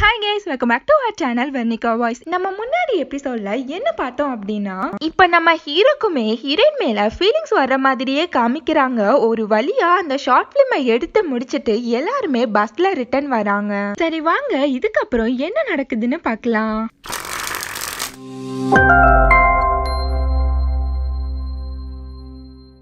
Hi guys, welcome back to our channel Vernika voice. நம்ம முன்னாடி எபிசோட்ல என்ன பார்த்தோம் அப்படின்னா, இப்ப நம்ம ஹீரோக்குமே ஹீரோயின் மேல ஃபீலிங்ஸ் வர்ற மாதிரியே காமிக்கிறாங்க. ஒரு வழியா அந்த ஷார்ட் பிலிமை எடுத்து முடிச்சிட்டு எல்லாருமே பஸ்ல ரிட்டர்ன் வராங்க. சரி வாங்க இதுக்கப்புறம் என்ன நடக்குதுன்னு பார்க்கலாம்.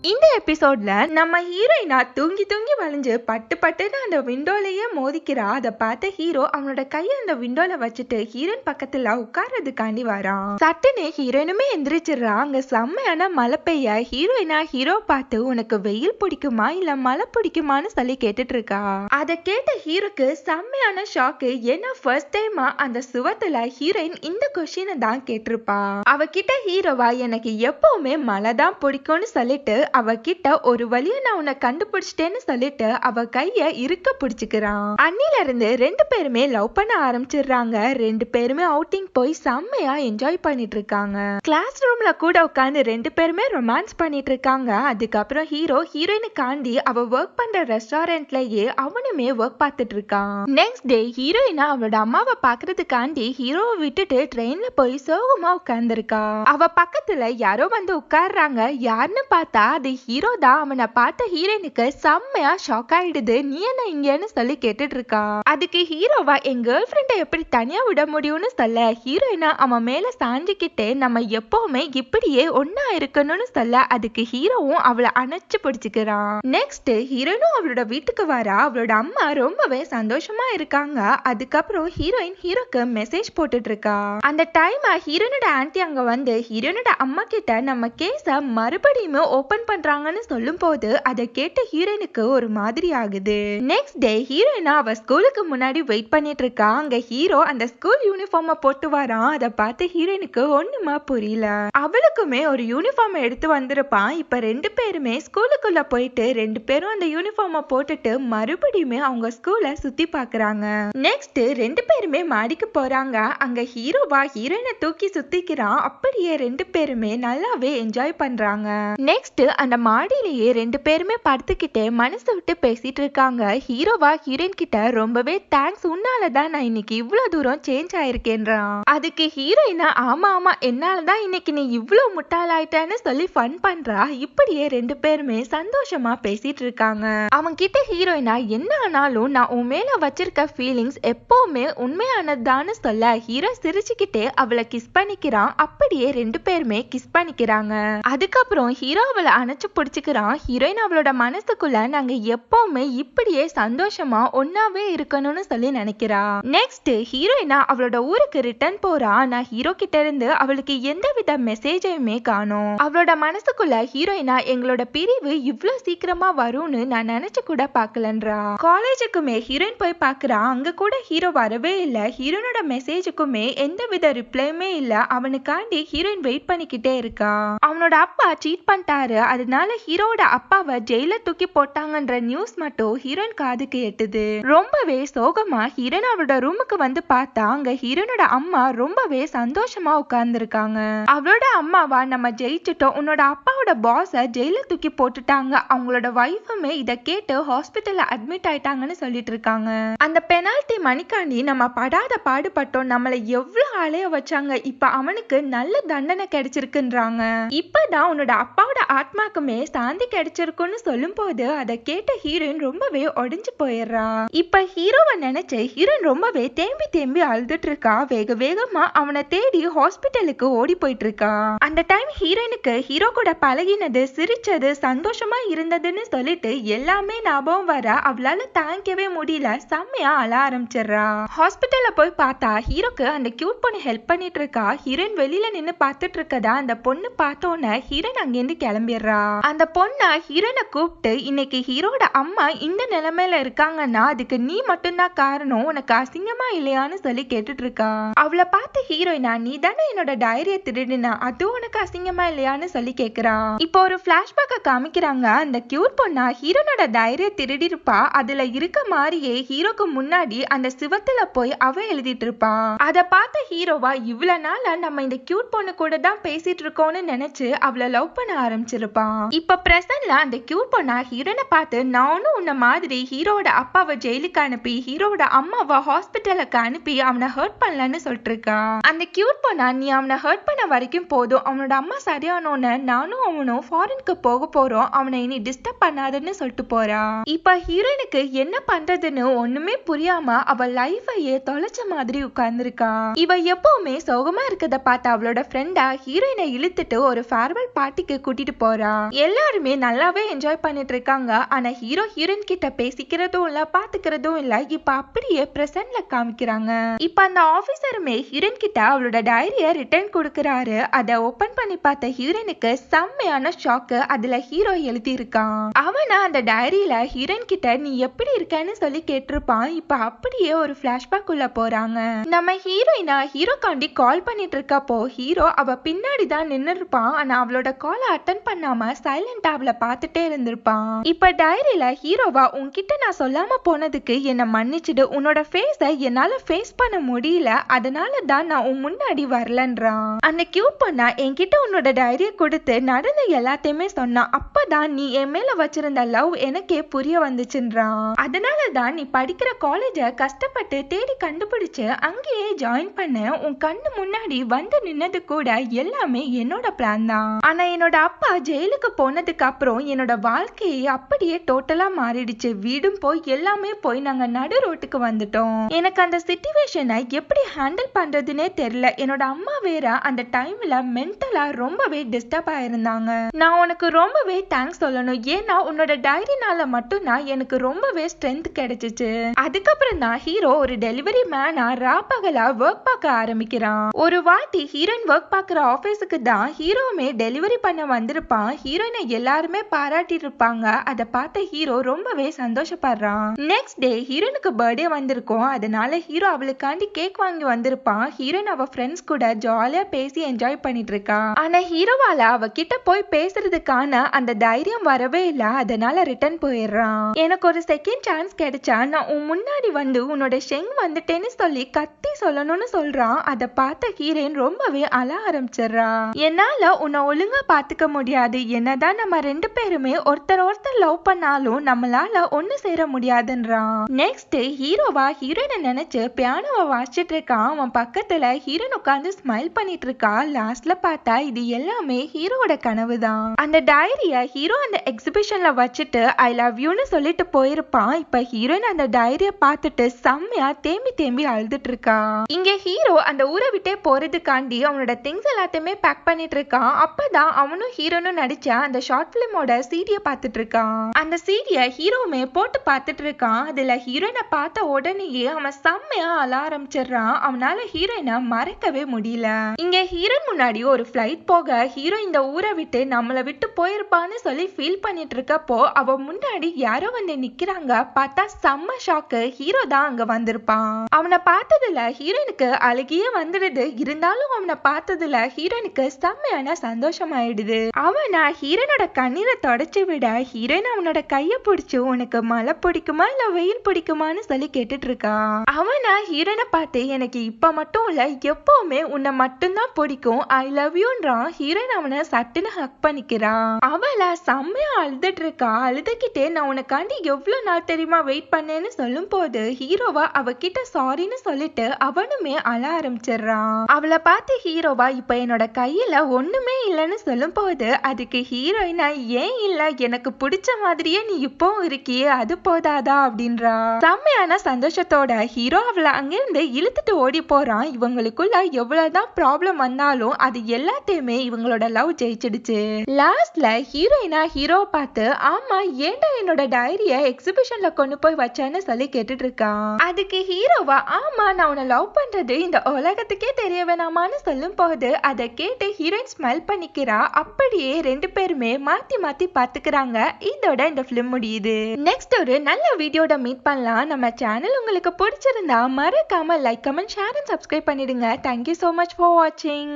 இந்த எபிசோட்ல நம்ம ஹீரோயினா தூங்கி தூங்கி வளைஞ்சு பட்டு பட்டுன்னு அந்த விண்டோலயே மோதிக்கிறா. அதை பார்த்த ஹீரோ அவனோட கையை அந்த விண்டோல வச்சுட்டு ஹீரோயின் பக்கத்துல உட்கார்றதுக்காண்டி வரான். சட்டுன்னு ஹீரோயினுமே எந்திரிச்சிடுறா. அங்க செம்மையான மழை பெய்ய ஹீரோயினா ஹீரோ பார்த்து உனக்கு வெயில் பிடிக்குமா இல்ல மழை பிடிக்குமான்னு சொல்லி கேட்டுட்டு இருக்கா. அதை கேட்ட ஹீரோக்கு செம்மையான ஷாக்கு. ஏன்னா ஃபர்ஸ்ட் டைமா அந்த சுவத்துல ஹீரோயின் இந்த கொஸ்டினை தான் கேட்டிருப்பா. அவகிட்ட ஹீரோவா எனக்கு எப்பவுமே மழை தான் பிடிக்கும்னு சொல்லிட்டு அவகிட்ட ஒரு வழியா நான் உன்னை கண்டுபிடிச்சிட்டேன்னு சொல்லிட்டு அவ கைய இருக்க பிடிச்சுக்கிறான். அன்னில இருந்து ரெண்டு பேருமே லவ் பண்ண ஆரம்பிச்சிடுறாங்க. ரெண்டு பேருமே அவுட்டிங் போய் செம்மையா என்ஜாய் பண்ணிட்டு இருக்காங்க. கிளாஸ் ரூம்ல கூட உட்காந்து ரெண்டு பேருமே ரொமான்ஸ் பண்ணிட்டு இருக்காங்க. அதுக்கப்புறம் ஹீரோ ஹீரோயினுக்காண்டி அவ ஒர்க் பண்ற ரெஸ்டாரண்ட்லயே அவனுமே ஒர்க் பார்த்துட்டு இருக்கான். நெக்ஸ்ட் டே ஹீரோயினா அவளோட அம்மாவை பாக்குறதுக்காண்டி ஹீரோவை விட்டுட்டு ட்ரெயின்ல போய் சோகமா உட்கார்ந்துருக்கா. அவ பக்கத்துல யாரோ வந்து உட்கார்றாங்க. யாருன்னு பார்த்தா அது ஹீரோ தான். அவனை பார்த்த ஹீரோயினுக்கு செம்மையா ஷாக் ஆயிடுது. நீ என்ன இங்கன்னு சொல்லி கேட்டுட்டு இருக்கா. அதுக்கு ஹீரோவா என் கேர்ள் ஃப்ரெண்டை எப்படி தனியா விட முடியும்னு சொல்ல ஹீரோயினா அவன் மேல சாஞ்சிக்கிட்டே நம்ம எப்பவுமே இப்படியே ஒன்னா இருக்கணும்னு சொல்ல அதுக்கு ஹீரோவும் அவளை அணைச்சு பிடிச்சுக்கிறான். நெக்ஸ்ட் ஹீரோயினும் அவளோட வீட்டுக்கு வரா. அவளோட அம்மா ரொம்பவே சந்தோஷமா இருக்காங்க. அதுக்கப்புறம் ஹீரோயின் ஹீரோக்கு மெசேஜ் போட்டுட்டு இருக்கா. அந்த டைம் ஹீரோனோட ஆன்ட்டி அங்க வந்து ஹீரோனோட அம்மா கிட்ட நம்ம கேஸ மறுபடியும் ஓபன் பண்றாங்கன்னு சொல்லும் போது அதை கேட்ட ஹீரோயினுக்கு ஒரு மாதிரி ஆகுது. நெக்ஸ்ட் டே ஹீரோயினா அவ ஸ்கூலுக்கு முன்னாடி வெயிட் பண்ணிட்டு இருக்கா. அங்க ஹீரோ அந்த ஸ்கூல் யூனிஃபார்ம போட்டு வரான். அதை பார்த்து ஹீரோயினுக்கு ஒண்ணுமா புரியல. அவளுக்குமே ஒரு யூனிஃபார்ம் எடுத்து வந்திருப்பான். இப்ப ரெண்டு பேருமே ஸ்கூலுக்குள்ள போயிட்டு ரெண்டு பேரும் அந்த யூனிஃபார்ம போட்டுட்டு மறுபடியுமே அவங்க ஸ்கூலை சுத்தி பாக்குறாங்க. நெக்ஸ்ட் ரெண்டு பேருமே மாடிக்கு போறாங்க. அங்க ஹீரோவா ஹீரோயினை தூக்கி சுத்திக்கிறான். அப்படியே ரெண்டு பேருமே நல்லாவே என்ஜாய் பண்றாங்க. நெக்ஸ்ட் அந்த மாடியிலேயே ரெண்டு பேருமே படுத்துக்கிட்டே மனசு விட்டு பேசிட்டு இருக்காங்க. ஹீரோவா ஹீரோயின் கிட்ட ரொம்பவே தேங்க்ஸ், உன்னாலதான் நான் இன்னைக்கு இவ்வளவு தூரம் சேஞ்ச் ஆயிருக்கேன்றான். அதுக்கு ஹீரோயினா ஆமா ஆமா என்னாலதான் இன்னைக்கு நீ இவ்வளவு முட்டாளாயிட்டான்னு சொல்லி ஃபன் பண்றா. இப்படியே ரெண்டு பேருமே சந்தோஷமா பேசிட்டு இருக்காங்க. அவங்க கிட்ட ஹீரோயினா என்ன ஆனாலும் நான் உன் மேல வச்சிருக்க ஃபீலிங்ஸ் எப்பவுமே உண்மையானதான்னு சொல்ல ஹீரோ சிரிச்சுக்கிட்டே அவளை கிஸ் பண்ணிக்கிறான். அப்படியே ரெண்டு பேருமே கிஸ் பண்ணிக்கிறாங்க. அதுக்கப்புறம் ஹீரோ அவளை அணைச்சு பிடிச்சுக்கிறான். ஹீரோயின் அவளோட மனசுக்குள்ள நாங்க எப்பவுமே இப்படியே சந்தோஷமா ஒன்னாவே இருக்கணும்னு சொல்லி நினைக்கிறா. நெக்ஸ்ட் ஹீரோயினா அவளோட ஊருக்கு ரிட்டர்ன் போறா. நான் ஹீரோ கிட்ட இருந்து அவளுக்கு எந்தவித மெசேஜையுமே காணோம். அவளோட மனசுக்குள்ள ஹீரோயினா எங்களோட பிரிவு இவ்வளவு சீக்கிரமா வரும்னு நான் நினைச்சு கூட பாக்கலன்றா. காலேஜுக்குமே ஹீரோயின் போய் பாக்குறா. அங்க கூட ஹீரோ வரவே இல்ல. ஹீரோனோட மெசேஜுக்குமே எந்தவித ரிப்ளையுமே இல்ல. அவனுக்காண்டி ஹீரோயின் வெயிட் பண்ணிக்கிட்டே இருக்கா. அவனோட அப்பா சீட் பண்ணிட்டாரு. அதனால ஹீரோட அப்பாவை ஜெயில தூக்கி போட்டாங்கன்ற நியூஸ் மட்டும் ஹீரோயின் காதுக்கு எட்டுது. ரொம்பவே சோகமா ஹீரோயின் அவளோட ரூமுக்கு வந்து பார்த்தா அங்க ஹீரோனோட அம்மா ரொம்பவே சந்தோஷமா உட்கார்ந்துருக்காங்க. அவளோட அம்மாவா நம்ம ஜெயிச்சுட்டோம், உன்னோட அப்பாவோட பாஸ ஜெயில தூக்கி போட்டுட்டாங்க, அவங்களோட வைஃபுமே இதை கேட்டு ஹாஸ்பிட்டல்ல அட்மிட் ஆயிட்டாங்கன்னு சொல்லிட்டு இருக்காங்க. அந்த பெனால்டி மணிக்காண்டி நம்ம படாத பாடுபட்டோம், நம்மளை எவ்வளவு அலைய வச்சாங்க, இப்ப அவனுக்கு நல்ல தண்டனை கிடைச்சிருக்குன்றாங்க. இப்பதான் உன்னோட அப்பாவோட ஆத்மாக்குமே சாந்தி கிடைச்சிருக்குன்னு சொல்லும் போது அதை கேட்ட ஹீரோயின் ரொம்பவே உடைஞ்சு போயிடுறா. இப்ப ஹீரோவை நினைச்சு ஹீரோயின் ரொம்பவே தேம்பி தேம்பி அழுதுட்டு இருக்கா. வேக வேகமா அவனை தேடி ஹாஸ்பிட்டலுக்கு ஓடி போயிட்டு இருக்கா. அந்த டைம் ஹீரோயினுக்கு ஹீரோ கூட பழகினது, சிரிச்சது, சந்தோஷமா இருந்ததுன்னு சொல்லிட்டு எல்லாமே ஞாபகம் வர அவளால தாங்கிக்கவே முடியல. செம்மையா அழ ஆரம்பிச்சிடுறா. ஹாஸ்பிட்டல்ல போய் பார்த்தா ஹீரோக்கு அந்த கியூட் பொண்ணு ஹெல்ப் பண்ணிட்டு இருக்கா. ஹீரோயின் வெளியில நின்னு பார்த்துட்டு இருக்கதா அந்த பொண்ணு பார்த்தோன்னே ஹீரோயின் அங்கிருந்து கிளம்பிடுறா. அந்த பொண்ண ஹீரோனை கூப்பிட்டு இன்னைக்கு ஹீரோட அம்மா இந்த நிலைமையில இருக்காங்கன்னா அதுக்கு நீ மட்டும்தான் காரணம், உனக்கு அசிங்கமா இல்லையான்னு சொல்லி கேட்டுட்டு இருக்கா. அவளை பார்த்து ஹீரோயினா நீ தானே என்னோட டைரிய திருடினா, அது உனக்கு அசிங்கமா இல்லையான்னு சொல்லி கேக்குறா. இப்போ ஒரு பிளாஷ்பேக்க காமிக்கிறாங்க. அந்த கியூட் பொண்ணா ஹீரோனோட டைரிய திருடி இருப்பா. அதுல இருக்க மாதிரியே ஹீரோக்கு முன்னாடி அந்த சிவத்துல போய் அவ எழுதிட்டு இருப்பா. அதை பார்த்த ஹீரோவா இவ்வளவு நாள நம்ம இந்த கியூட் பொண்ணு கூட தான் பேசிட்டு இருக்கோம்னு நினைச்சு அவளை லவ் பண்ண ஆரம்பிச்சிருப்பான். இப்ப பிரசன்ட்ல அந்த கியூட் பொண்ணா ஹீரோனை பார்த்து நானும் உன்ன மாதிரி ஹீரோட அப்பாவை ஜெயிலுக்கு அனுப்பி ஹீரோட அம்மாவை ஹாஸ்பிட்டலுக்கு அனுப்பி அவனை ஹர்ட் பண்ணலன்னு சொல்லிட்டு இருக்கா. அந்த கியூட் பொண்ணா நீ அவனை ஹர்ட் பண்ண வரைக்கும் போதும், அவனோட அம்மா சரியானோன்னு நானும் அவனும் ஃபாரினுக்கு போக போறோம், அவனை இனி டிஸ்டர்ப் பண்ணாதுன்னு சொல்லிட்டு போறா. இப்ப ஹீரோயினுக்கு என்ன பண்றதுன்னு ஒண்ணுமே புரியாம அவ லைஃபையே தொலைச்ச மாதிரி உட்கார்ந்துருக்கா. இவ எப்பவுமே சோகமா இருக்கத பார்த்து அவளோட ஃப்ரெண்டா ஹீரோயினை இழுத்துட்டு ஒரு ஃபேர்வெல் பார்ட்டிக்கு கூட்டிட்டு போறா. எல்லாருமே நல்லாவே என்ஜாய் பண்ணிட்டு இருக்காங்க. ஆனா ஹீரோ ஹீரோயின் கிட்ட பேசிக்கிறதும் இல்ல பாத்துக்கிறதும் இல்ல. இப்ப அப்படியே பிரசன்ட்ல காமிக்கிறாங்க. இப்ப அந்த ஆபீசருமே ஹீரோயின் கிட்ட அவளோட டைரிய ரிட்டர்ன் கொடுக்கறாரு. அதை ஓபன் பண்ணி பார்த்த ஹீரோயினுக்கு செம்மையான ஷாக்கு. அதுல ஹீரோ எழுதி இருக்கான். அவனா அந்த டைரியில ஹீரோயின் கிட்ட நீ எப்படி இருக்கன்னு சொல்லி கேட்டிருப்பான். இப்ப அப்படியே ஒரு பிளாஷ்பேக் உள்ள போறாங்க. நம்ம ஹீரோயினா ஹீரோக்காண்டி கால் பண்ணிட்டு இருக்கப்போ ஹீரோ அவ பின்னாடி தான் நின்னு இருப்பான். ஆனா அவளோட காலை அட்டன் பண்ணாம சைலண்டா அவளை பார்த்துட்டே இருந்திருப்பான். இப்ப டைரியில ஹீரோவா உன்கிட்ட நான் சொல்லாம போனதுக்கு என்ன மன்னிச்சிடு, உன்னோட ஃபேஸ என்னால ஃபேஸ் பண்ண முடியல, அதனால தான் நான் உன் முன்னாடி வரலன்றான். அந்த கியூட் பொண்ணா என்கிட்ட உன்னோட டைரிய கொடுத்து நடந்த எல்லாத்தையுமே சொன்னான். அப்பதான் நீ என் மேல வச்சிருந்த லவ் எனக்கே புரிய வந்துச்சுன்றான். அதனால தான் நீ படிக்கிற காலேஜ கஷ்டப்பட்டு தேடி கண்டுபிடிச்சு அங்கேயே ஜாயின் பண்ண. உன் கண்ணு முன்னாடி வந்து நின்னது கூட எல்லாமே என்னோட பிளான் தான். ஆனா என்னோட அப்பா ஜெயிலுக்கு போனதுக்கு அப்புறம் என்னோட வாழ்க்கையை அப்படியே டோட்டலா மாறிடுச்சு. வீடும் போய் எல்லாமே போய் நாங்க நடு ரோட்டுக்கு வந்துட்டோம். எனக்கு அந்த சிச்சுவேஷனை எப்படி ஹேண்டில் பண்றதுன்னே தெரியல. என்னோட அம்மா வேற அந்த டைம்ல மென்டலா ரொம்பவே டிஸ்டர்ப் ஆயிருந்தாங்க. நான் உனக்கு ரொம்பவே தேங்க்ஸ் சொல்லணும். ஏன்னா உன்னோட டைரினால மட்டும் தான் எனக்கு ரொம்பவே ஸ்ட்ரென்த் கிடைச்சிச்சு. அதுக்கப்புறம் தான் ஹீரோ ஒரு டெலிவரி மேனா ராப்பகலா ஒர்க் பார்க்க ஆரம்பிக்கிறான். ஒரு வாட்டி ஹீரோயின் ஒர்க் பார்க்குற ஆபீஸுக்கு தான் ஹீரோவுமே டெலிவரி பண்ண வந்திருப்பான். ஹீரோயினை எல்லாருமே பாராட்டி இருப்பாங்க. அதை பார்த்த ஹீரோ ரொம்பவே சந்தோஷப்படுறான். நெக்ஸ்ட் டே ஹீரோனுக்கு பர்த்டே வந்திருக்கும். அதனால ஹீரோ அவளுக்காண்டி கேக் வாங்கி வந்திருப்பான். ஹீரோயின் அவ ஃப்ரெண்ட்ஸ் கூட ஜாலியா பேசி என்ஜாய் பண்ணிட்டு இருக்கா. ஆனா ஹீரோவால அவ கிட்ட போய் பேசுறதுக்கான அந்த தைரியம் வரவே இல்ல. அதனால ரிட்டர்ன் போயிடுறான். எனக்கு ஒரு செகண்ட் சான்ஸ் கிடைச்சா நான் உன் முன்னாடி வந்து உன்னோட ஷெங் வந்துட்டேன்னு சொல்லி கத்தி சொல்லணும்னு சொல்றான். அதை பார்த்த ஹீரோயின் ரொம்பவே அழ ஆரம்பிச்சிடுறா. என்னால உன்னை ஒழுங்கா பாத்துக்க முடியாது. என்னதான் நம்ம ரெண்டு பேருமே ஒருத்தர் லவ் பண்ணாலும் நம்மளால ஒண்ணு சேர முடியாதுன்றான். நெக்ஸ்ட் ஹீரோவா ஹீரோயினை நினைச்சு பியானோவை வாசிச்சிட்டு இருக்கான். அவன் பக்கத்துல ஹீரோயின் உட்காந்து ஸ்மைல் பண்ணிட்டு இருக்கா. லாஸ்ட்ல பார்த்தா இது எல்லாமே ஹீரோட கனவு தான். அந்த டைரிய ஹீரோ அந்த எக்ஸிபிஷன்ல வச்சுட்டு ஐ லவ் யூன்னு சொல்லிட்டு போயிருப்பான். இப்ப ஹீரோயின் அந்த டைரிய பார்த்துட்டு செம்மையா தேம்பி அழுதுட்டு இருக்கா. இங்க ஹீரோ அந்த ஊரை விட்டே போறதுக்காண்டி அவனோட திங்ஸ் எல்லாத்தையுமே பேக் பண்ணிட்டு இருக்கான். அப்பதான் அவனும் ஹீரோனும் நடிச்ச அந்த ஷார்ட் பிலிமோட சீடியை பார்த்துட்டு இருக்கான். அந்த சீடியை ஹீரோவுமே போட்டு பார்த்துட்டு இருக்கான். அதுல ஹீரோயினை பார்த்த உடனேயே அவன் செம்மையா அழ ஆரம்பிச்சிடுறான். அவனால ஹீரோயினை மறக்கவே முடியல. இங்க ஹீரோயின் முன்னாடி ஒரு ஃபிளைட் போக ஹீரோ இந்த ஊரை விட்டு நம்மளை விட்டு போயிருப்பான்னு சொல்லி ஃபீல் பண்ணிட்டு இருக்கப்போ அவ முன்னாடி யாரோ வந்து நிக்கிறாங்க. பார்த்தா செம்ம ஷாக்கு. ஹீரோ தான் அங்க வந்திருப்பான். அவனை பார்த்ததுல ஹீரோயினுக்கு அழுகியே வந்துடுது. இருந்தாலும் அவனை பார்த்ததுல ஹீரோயினுக்கு செம்மையான சந்தோஷம் ஆயிடுது. அவனா ஹீரோனோட கண்ணீரை தொடச்சு விட ஹீரோயின் அவனோட கைய பிடிச்சு உனக்கு மழை பிடிக்குமா இல்ல வெயில் பிடிக்குமான்னு சொல்லி கேட்டுட்டு இருக்கா. அவனா ஹீரோனை பார்த்து எனக்கு இப்ப மட்டும் இல்ல எப்பவுமே உன்னை மட்டும்தான் பிடிக்கும் ஐ லவ் யூன்றான். ஹீரோயின் அவனை சட்டுன்னு ஹக் பண்ணிக்கிறா. அவள செம்மையா அழுதுட்டு இருக்கா. அழுதுகிட்டே நான் உனக்காண்டி எவ்வளவு நாள் தெரியுமா வெயிட் பண்ணேன்னு சொல்லும் போது ஹீரோவா அவகிட்ட சாரின்னு சொல்லிட்டு அவனுமே அழ ஆரம்பிச்சிடுறான். அவளை பார்த்து ஹீரோவா இப்ப என்னோட கையில ஒண்ணுமே இல்லைன்னு சொல்லும் போது அதுக்கு ஹீரோயினா ஏன் இல்ல எனக்கு பிடிச்ச மாதிரியே நீ இப்போ இருக்கியே அது போதாதா அப்படின்றா. செம்மையான சந்தோஷத்தோட ஹீரோ அவளை அங்கிருந்து இழுத்துட்டு ஓடி போறான். இவங்களுக்குள்ள எவ்வளவுதான் ப்ராப்ளம் வந்தாலும் அது எல்லாத்தையுமே இவங்களோட லவ் ஜெயிச்சிடுச்சு. லாஸ்ட்ல ஹீரோயினா ஹீரோ பார்த்து ஆமா ஏன்டா என்னோட டைரிய எக்ஸிபிஷன்ல கொண்டு போய் வச்சேன்னு சொல்லி கேட்டுட்டு இருக்கான். அதுக்கு ஹீரோவா ஆமா நான் உன்னை லவ் பண்றது இந்த உலகத்துக்கே தெரிய வேணாமான்னு சொல்லும் போது அதை கேட்டு ஹீரோயின் ஸ்மைல் பண்ணிக்கிறா. அப்படியே ரெண்டு பேருமே மாத்தி பாத்துக்கிறாங்க. இதோட இந்த பிலிம் முடியுது. நெக்ஸ்ட் ஒரு நல்ல வீடியோட மீட் பண்ணலாம். நம்ம சேனல் உங்களுக்கு பிடிச்சிருந்தா மறக்காம like comment share and subscribe பண்ணிடுங்க. Thank you so much for watching.